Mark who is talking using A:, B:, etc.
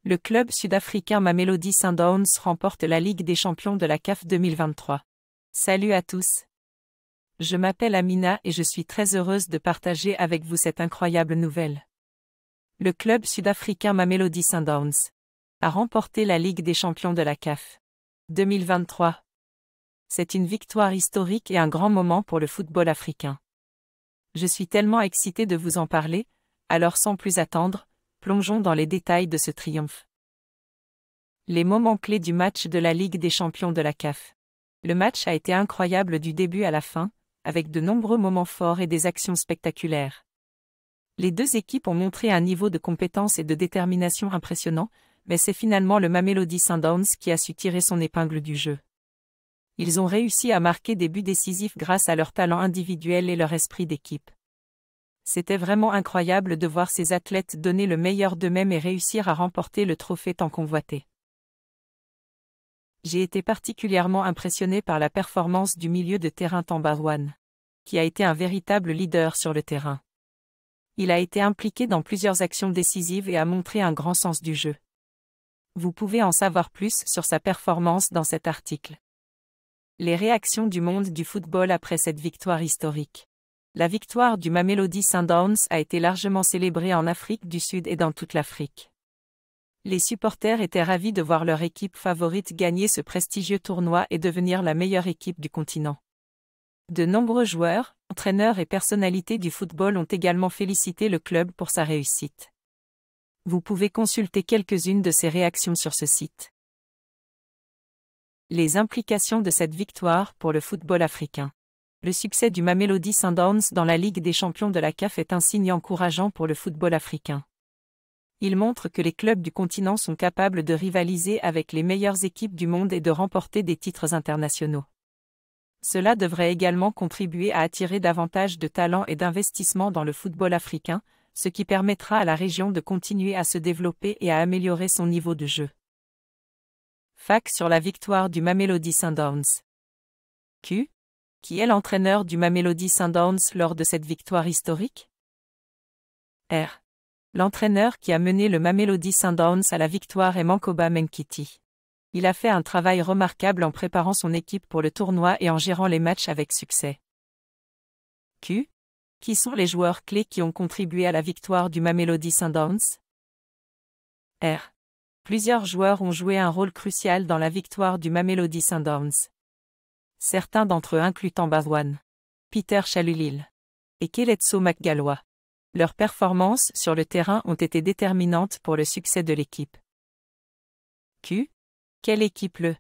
A: Le club sud-africain Mamelodi Sundowns remporte la Ligue des champions de la CAF 2023. Salut à tous. Je m'appelle Amina et je suis très heureuse de partager avec vous cette incroyable nouvelle. Le club sud-africain Mamelodi Sundowns a remporté la Ligue des champions de la CAF 2023. C'est une victoire historique et un grand moment pour le football africain. Je suis tellement excitée de vous en parler, alors sans plus attendre, plongeons dans les détails de ce triomphe. Les moments clés du match de la Ligue des champions de la CAF. Le match a été incroyable du début à la fin, avec de nombreux moments forts et des actions spectaculaires. Les deux équipes ont montré un niveau de compétence et de détermination impressionnant, mais c'est finalement le Mamelodi Sundowns qui a su tirer son épingle du jeu. Ils ont réussi à marquer des buts décisifs grâce à leur talent individuel et leur esprit d'équipe. C'était vraiment incroyable de voir ces athlètes donner le meilleur d'eux-mêmes et réussir à remporter le trophée tant convoité. J'ai été particulièrement impressionné par la performance du milieu de terrain Tambarouane, qui a été un véritable leader sur le terrain. Il a été impliqué dans plusieurs actions décisives et a montré un grand sens du jeu. Vous pouvez en savoir plus sur sa performance dans cet article. Les réactions du monde du football après cette victoire historique. La victoire du Mamelodi Sundowns a été largement célébrée en Afrique du Sud et dans toute l'Afrique. Les supporters étaient ravis de voir leur équipe favorite gagner ce prestigieux tournoi et devenir la meilleure équipe du continent. De nombreux joueurs, entraîneurs et personnalités du football ont également félicité le club pour sa réussite. Vous pouvez consulter quelques-unes de ces réactions sur ce site. Les implications de cette victoire pour le football africain. Le succès du Mamelodi Sundowns dans la Ligue des champions de la CAF est un signe encourageant pour le football africain. Il montre que les clubs du continent sont capables de rivaliser avec les meilleures équipes du monde et de remporter des titres internationaux. Cela devrait également contribuer à attirer davantage de talents et d'investissements dans le football africain, ce qui permettra à la région de continuer à se développer et à améliorer son niveau de jeu. Fact sur la victoire du Mamelodi Sundowns. Q. Qui est l'entraîneur du Mamelodi Sundowns lors de cette victoire historique? R. L'entraîneur qui a mené le Mamelodi Sundowns à la victoire est Mankoba Menkiti. Il a fait un travail remarquable en préparant son équipe pour le tournoi et en gérant les matchs avec succès. Q. Qui sont les joueurs clés qui ont contribué à la victoire du Mamelodi Sundowns? R. Plusieurs joueurs ont joué un rôle crucial dans la victoire du Mamelodi Sundowns. Certains d'entre eux incluent Tambarouane, Peter Chalulil et Keletso Makgalwa. Leurs performances sur le terrain ont été déterminantes pour le succès de l'équipe. Q. Quelle équipe le